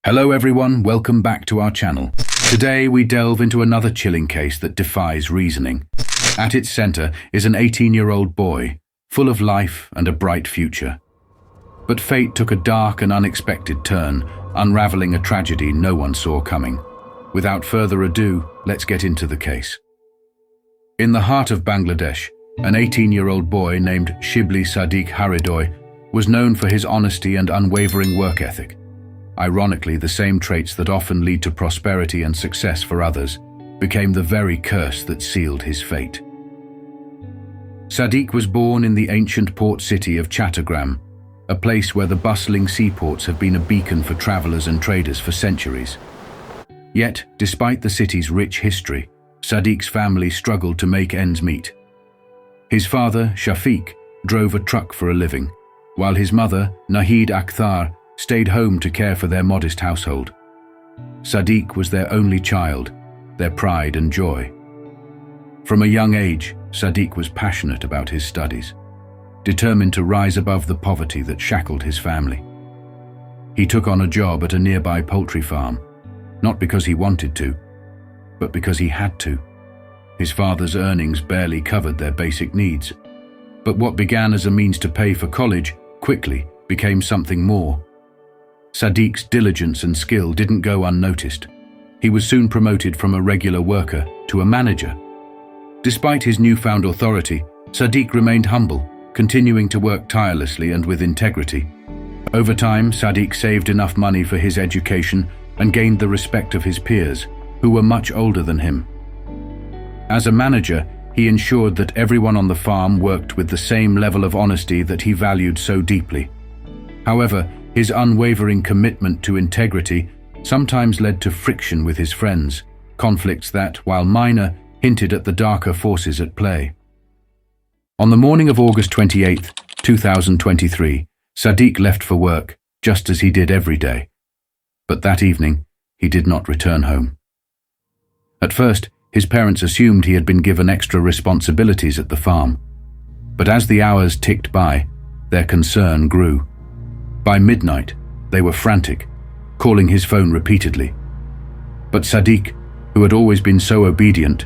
Hello everyone, welcome back to our channel. Today we delve into another chilling case that defies reasoning. At its center is an 18-year-old boy, full of life and a bright future. But fate took a dark and unexpected turn, unraveling a tragedy no one saw coming. Without further ado, let's get into the case. In the heart of Bangladesh, an 18-year-old boy named Shibli Sadiq Hirdoy was known for his honesty and unwavering work ethic. Ironically, the same traits that often lead to prosperity and success for others became the very curse that sealed his fate. Sadiq was born in the ancient port city of Chattogram, a place where the bustling seaports have been a beacon for travelers and traders for centuries. Yet, despite the city's rich history, Sadiq's family struggled to make ends meet. His father, Shafiq, drove a truck for a living, while his mother, Nahid Akhtar, stayed home to care for their modest household. Sadiq was their only child, their pride and joy. From a young age, Sadiq was passionate about his studies, determined to rise above the poverty that shackled his family. He took on a job at a nearby poultry farm, not because he wanted to, but because he had to. His father's earnings barely covered their basic needs, but what began as a means to pay for college quickly became something more. Sadiq's diligence and skill didn't go unnoticed. He was soon promoted from a regular worker to a manager. Despite his newfound authority, Sadiq remained humble, continuing to work tirelessly and with integrity. Over time, Sadiq saved enough money for his education and gained the respect of his peers, who were much older than him. As a manager, he ensured that everyone on the farm worked with the same level of honesty that he valued so deeply. However, his unwavering commitment to integrity sometimes led to friction with his friends, conflicts that, while minor, hinted at the darker forces at play. On the morning of August 28, 2023, Sadiq left for work, just as he did every day. But that evening, he did not return home. At first, his parents assumed he had been given extra responsibilities at the farm. But as the hours ticked by, their concern grew. By midnight, they were frantic, calling his phone repeatedly. But Sadiq, who had always been so obedient,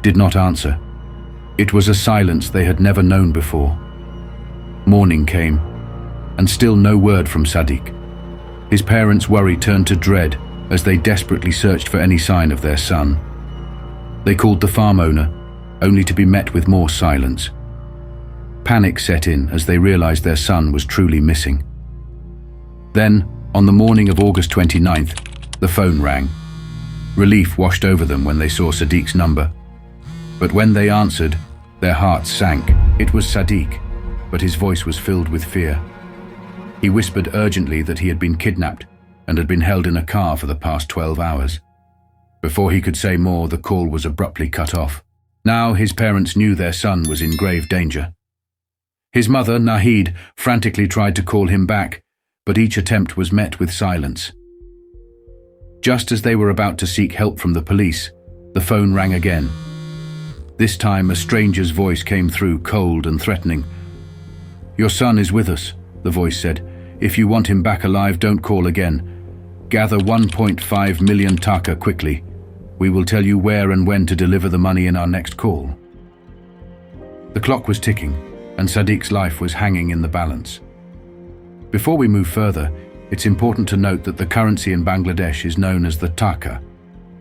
did not answer. It was a silence they had never known before. Morning came, and still no word from Sadiq. His parents' worry turned to dread as they desperately searched for any sign of their son. They called the farm owner, only to be met with more silence. Panic set in as they realized their son was truly missing. Then, on the morning of August 29th, the phone rang. Relief washed over them when they saw Sadiq's number. But when they answered, their hearts sank. It was Sadiq, but his voice was filled with fear. He whispered urgently that he had been kidnapped and had been held in a car for the past 12 hours. Before he could say more, the call was abruptly cut off. Now his parents knew their son was in grave danger. His mother, Nahid, frantically tried to call him back, but each attempt was met with silence. Just as they were about to seek help from the police, the phone rang again. This time, a stranger's voice came through, cold and threatening. "Your son is with us," the voice said. "If you want him back alive, don't call again. Gather 1.5 million taka quickly. We will tell you where and when to deliver the money in our next call." The clock was ticking, and Sadiq's life was hanging in the balance. Before we move further, it's important to note that the currency in Bangladesh is known as the taka.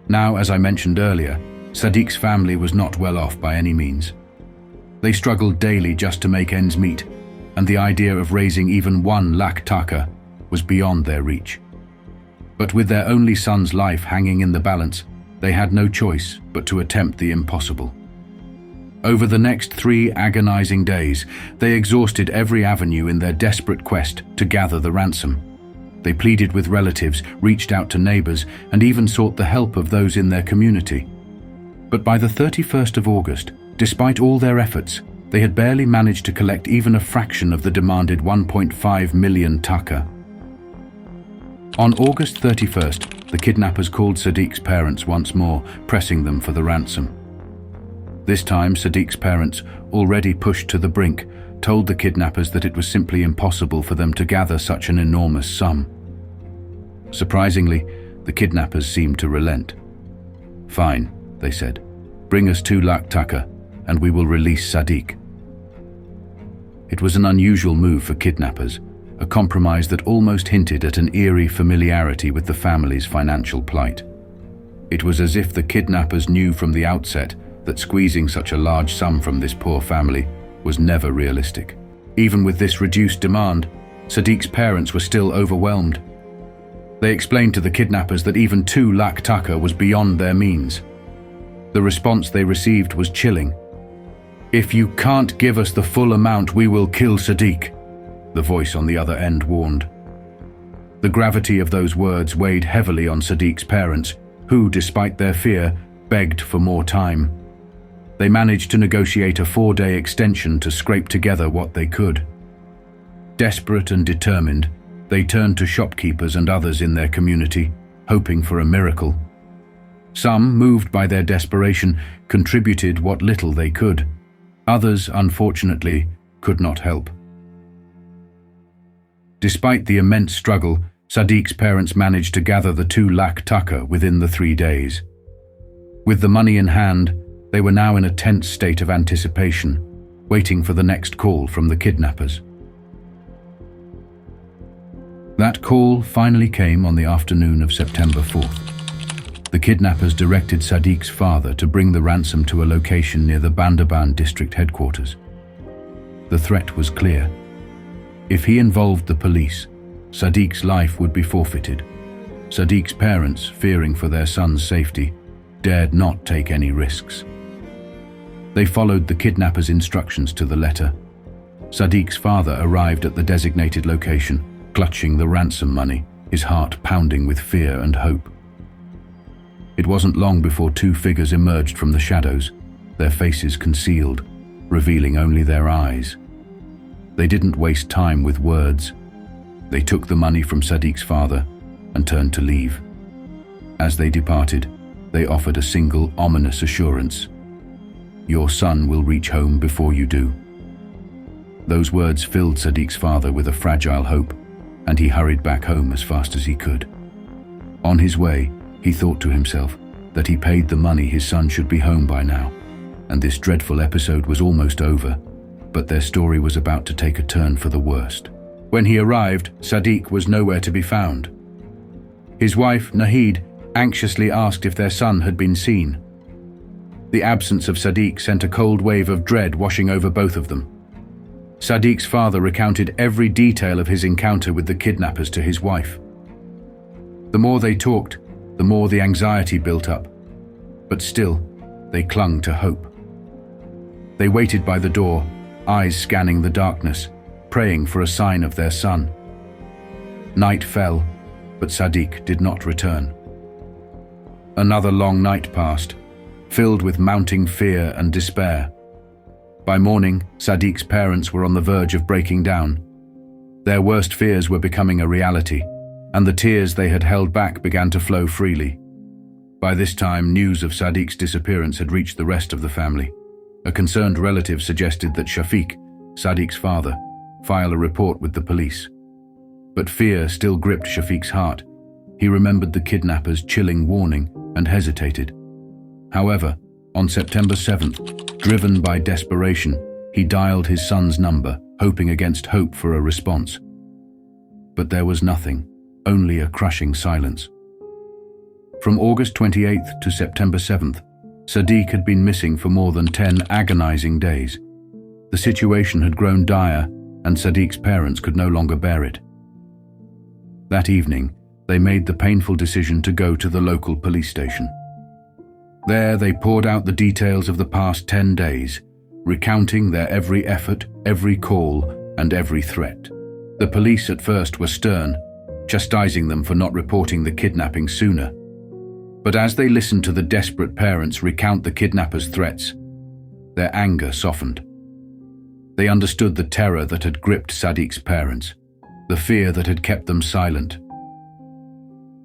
Now, as I mentioned earlier, Sadiq's family was not well off by any means. They struggled daily just to make ends meet, and the idea of raising even 1 lakh taka was beyond their reach. But with their only son's life hanging in the balance, they had no choice but to attempt the impossible. Over the next 3 agonizing days, they exhausted every avenue in their desperate quest to gather the ransom. They pleaded with relatives, reached out to neighbors, and even sought the help of those in their community. But by the 31st of August, despite all their efforts, they had barely managed to collect even a fraction of the demanded 1.5 million taka. On August 31st, the kidnappers called Sadiq's parents once more, pressing them for the ransom. This time, Sadiq's parents, already pushed to the brink, told the kidnappers that it was simply impossible for them to gather such an enormous sum. Surprisingly, the kidnappers seemed to relent. "Fine," they said. "Bring us 2 lakh taka, and we will release Sadiq." It was an unusual move for kidnappers, a compromise that almost hinted at an eerie familiarity with the family's financial plight. It was as if the kidnappers knew from the outset that squeezing such a large sum from this poor family was never realistic. Even with this reduced demand, Sadiq's parents were still overwhelmed. They explained to the kidnappers that even 2 lakh taka was beyond their means. The response they received was chilling. "If you can't give us the full amount, we will kill Sadiq," the voice on the other end warned. The gravity of those words weighed heavily on Sadiq's parents, who, despite their fear, begged for more time. They managed to negotiate a 4-day extension to scrape together what they could. Desperate and determined, they turned to shopkeepers and others in their community, hoping for a miracle. Some, moved by their desperation, contributed what little they could. Others, unfortunately, could not help. Despite the immense struggle, Sadiq's parents managed to gather the 2 lakh taka within the 3 days. With the money in hand, they were now in a tense state of anticipation, waiting for the next call from the kidnappers. That call finally came on the afternoon of September 4th. The kidnappers directed Sadiq's father to bring the ransom to a location near the Bandarban district headquarters. The threat was clear. If he involved the police, Sadiq's life would be forfeited. Sadiq's parents, fearing for their son's safety, dared not take any risks. They followed the kidnappers' instructions to the letter. Sadiq's father arrived at the designated location, clutching the ransom money, his heart pounding with fear and hope. It wasn't long before 2 figures emerged from the shadows, their faces concealed, revealing only their eyes. They didn't waste time with words. They took the money from Sadiq's father and turned to leave. As they departed, they offered a single ominous assurance: "Your son will reach home before you do." Those words filled Sadiq's father with a fragile hope, and he hurried back home as fast as he could. On his way, he thought to himself that he paid the money his son should be home by now, and this dreadful episode was almost over, but their story was about to take a turn for the worst. When he arrived, Sadiq was nowhere to be found. His wife, Nahid, anxiously asked if their son had been seen. The absence of Sadiq sent a cold wave of dread washing over both of them. Sadiq's father recounted every detail of his encounter with the kidnappers to his wife. The more they talked, the more the anxiety built up. But still, they clung to hope. They waited by the door, eyes scanning the darkness, praying for a sign of their son. Night fell, but Sadiq did not return. Another long night passed, filled with mounting fear and despair. By morning, Sadiq's parents were on the verge of breaking down. Their worst fears were becoming a reality, and the tears they had held back began to flow freely. By this time, news of Sadiq's disappearance had reached the rest of the family. A concerned relative suggested that Shafiq, Sadiq's father, file a report with the police. But fear still gripped Shafiq's heart. He remembered the kidnappers' chilling warning and hesitated. However, on September 7th, driven by desperation, he dialed his son's number, hoping against hope for a response. But there was nothing, only a crushing silence. From August 28th to September 7th, Sadiq had been missing for more than 10 agonizing days. The situation had grown dire, and Sadiq's parents could no longer bear it. That evening, they made the painful decision to go to the local police station. There, they poured out the details of the past 10 days, recounting their every effort, every call, and every threat. The police at first were stern, chastising them for not reporting the kidnapping sooner. But as they listened to the desperate parents recount the kidnappers' threats, their anger softened. They understood the terror that had gripped Sadiq's parents, the fear that had kept them silent.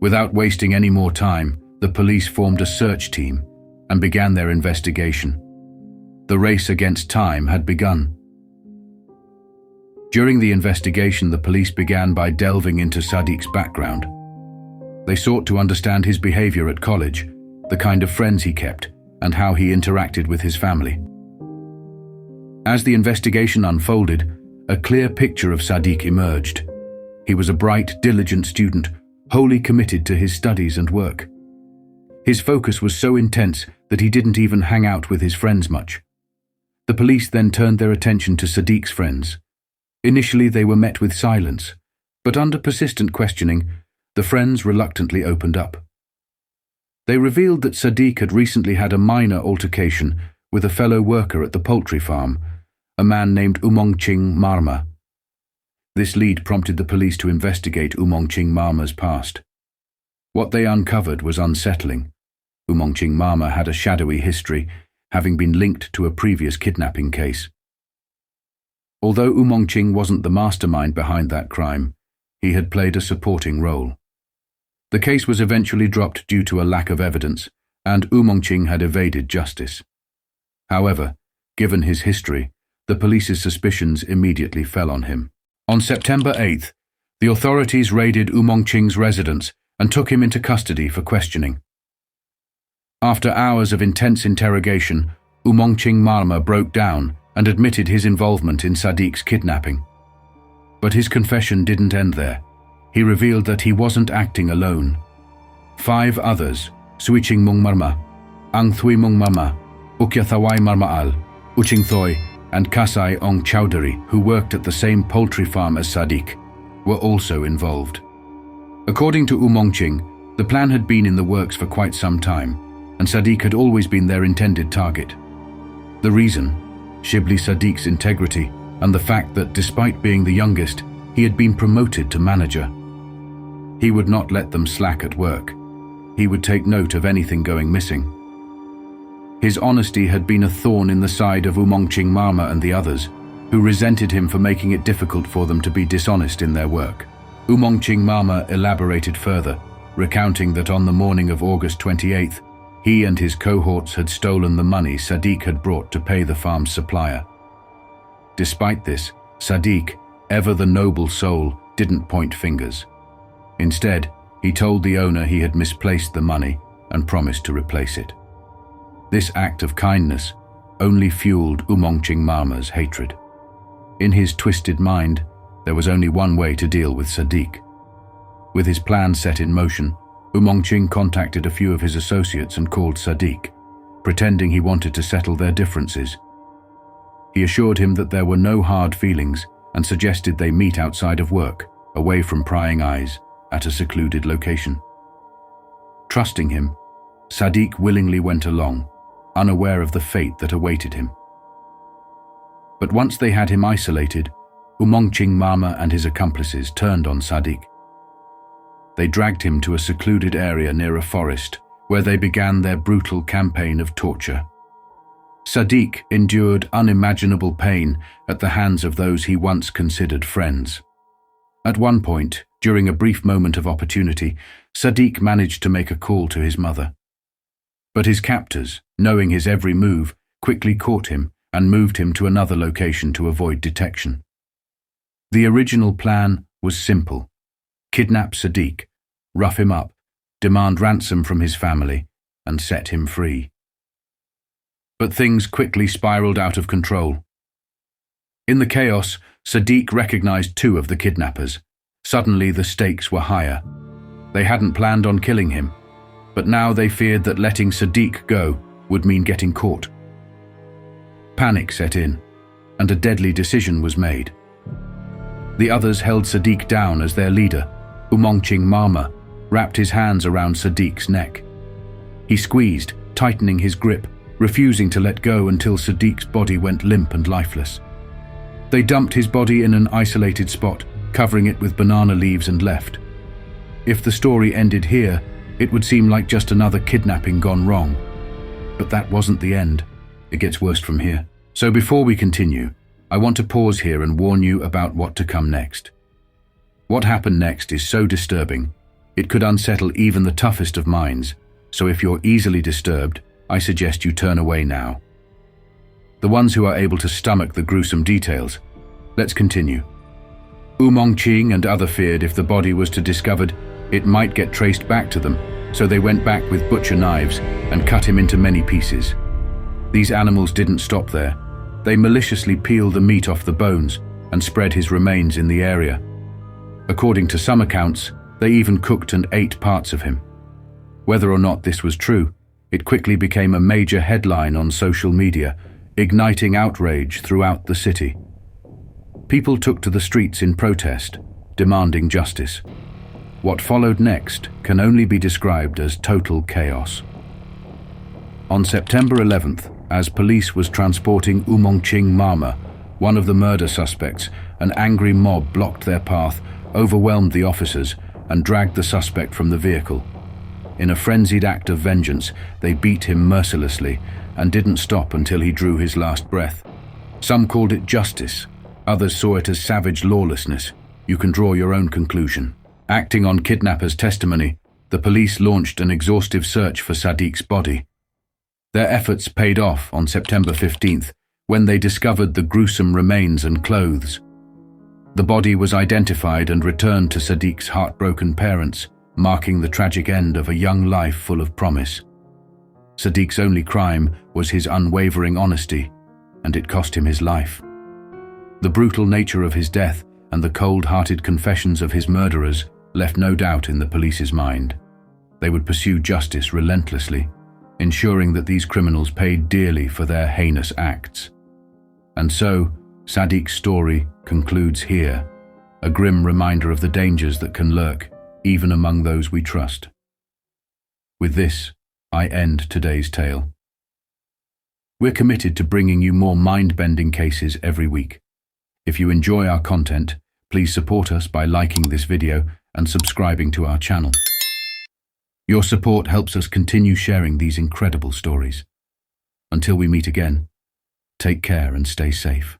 Without wasting any more time, the police formed a search team and began their investigation. The race against time had begun. During the investigation, the police began by delving into Sadiq's background. They sought to understand his behavior at college, the kind of friends he kept, and how he interacted with his family. As the investigation unfolded, a clear picture of Sadiq emerged. He was a bright, diligent student, wholly committed to his studies and work. His focus was so intense that he didn't even hang out with his friends much. The police then turned their attention to Sadiq's friends. Initially, they were met with silence, but under persistent questioning, the friends reluctantly opened up. They revealed that Sadiq had recently had a minor altercation with a fellow worker at the poultry farm, a man named Umongching Marma. This lead prompted the police to investigate Umongching Marma's past. What they uncovered was unsettling. Umongching Marma had a shadowy history, having been linked to a previous kidnapping case. Although Umongching wasn't the mastermind behind that crime, he had played a supporting role. The case was eventually dropped due to a lack of evidence, and Umongching had evaded justice. However, given his history, the police's suspicions immediately fell on him. On September 8th, the authorities raided Umongching's residence and took him into custody for questioning. After hours of intense interrogation, Umongching Marma broke down and admitted his involvement in Sadiq's kidnapping. But his confession didn't end there. He revealed that he wasn't acting alone. 5 others, Suiching Mung Marma, Ang Thui Mung Marma, Ukyathawai Marmaal, Uching Thoy, and Kasai Ong Chowdhury, who worked at the same poultry farm as Sadiq, were also involved. According to Umongching, the plan had been in the works for quite some time, and Sadiq had always been their intended target. The reason? Shibli Sadiq's integrity and the fact that despite being the youngest, he had been promoted to manager. He would not let them slack at work. He would take note of anything going missing. His honesty had been a thorn in the side of Umongching Marma and the others, who resented him for making it difficult for them to be dishonest in their work. Umongching Marma elaborated further, recounting that on the morning of August 28th, he and his cohorts had stolen the money Sadiq had brought to pay the farm's supplier. Despite this, Sadiq, ever the noble soul, didn't point fingers. Instead, he told the owner he had misplaced the money and promised to replace it. This act of kindness only fueled Umongching Marma's hatred. In his twisted mind, there was only one way to deal with Sadiq. With his plan set in motion, Umongching contacted a few of his associates and called Sadiq, pretending he wanted to settle their differences. He assured him that there were no hard feelings and suggested they meet outside of work, away from prying eyes, at a secluded location. Trusting him, Sadiq willingly went along, unaware of the fate that awaited him. But once they had him isolated, Umongching Marma and his accomplices turned on Sadiq. They dragged him to a secluded area near a forest, where they began their brutal campaign of torture. Sadiq endured unimaginable pain at the hands of those he once considered friends. At one point, during a brief moment of opportunity, Sadiq managed to make a call to his mother. But his captors, knowing his every move, quickly caught him and moved him to another location to avoid detection. The original plan was simple: kidnap Sadiq, rough him up, demand ransom from his family, and set him free. But things quickly spiraled out of control. In the chaos, Sadiq recognized 2 of the kidnappers. Suddenly the stakes were higher. They hadn't planned on killing him, but now they feared that letting Sadiq go would mean getting caught. Panic set in, and a deadly decision was made. The others held Sadiq down as their leader. Umongching Marma wrapped his hands around Sadiq's neck. He squeezed, tightening his grip, refusing to let go until Sadiq's body went limp and lifeless. They dumped his body in an isolated spot, covering it with banana leaves, and left. If the story ended here, it would seem like just another kidnapping gone wrong. But that wasn't the end. It gets worse from here. So before we continue, I want to pause here and warn you about what to come next. What happened next is so disturbing, it could unsettle even the toughest of minds, so if you're easily disturbed, I suggest you turn away now. The ones who are able to stomach the gruesome details. Let's continue. Umongching and others feared if the body was discovered, It might get traced back to them, so they went back with butcher knives and cut him into many pieces. These animals didn't stop there. They maliciously peeled the meat off the bones and spread his remains in the area. According to some accounts, they even cooked and ate parts of him. Whether or not this was true, it quickly became a major headline on social media, igniting outrage throughout the city. People took to the streets in protest, demanding justice. What followed next can only be described as total chaos. On September 11th, as police was transporting Umongching Mama, one of the murder suspects, an angry mob blocked their path, overwhelmed the officers, and dragged the suspect from the vehicle. In a frenzied act of vengeance, they beat him mercilessly and didn't stop until he drew his last breath. Some called it justice, others saw it as savage lawlessness. You can draw your own conclusion. Acting on kidnappers' testimony, the police launched an exhaustive search for Sadiq's body. Their efforts paid off on September 15th, when they discovered the gruesome remains and clothes. The body was identified and returned to Sadiq's heartbroken parents, marking the tragic end of a young life full of promise. Sadiq's only crime was his unwavering honesty, and it cost him his life. The brutal nature of his death and the cold-hearted confessions of his murderers left no doubt in the police's mind. They would pursue justice relentlessly, ensuring that these criminals paid dearly for their heinous acts. And so, Sadiq's story concludes here, a grim reminder of the dangers that can lurk even among those we trust. With this, I end today's tale. We're committed to bringing you more mind-bending cases every week. If you enjoy our content, please support us by liking this video and subscribing to our channel. Your support helps us continue sharing these incredible stories. Until we meet again, take care and stay safe.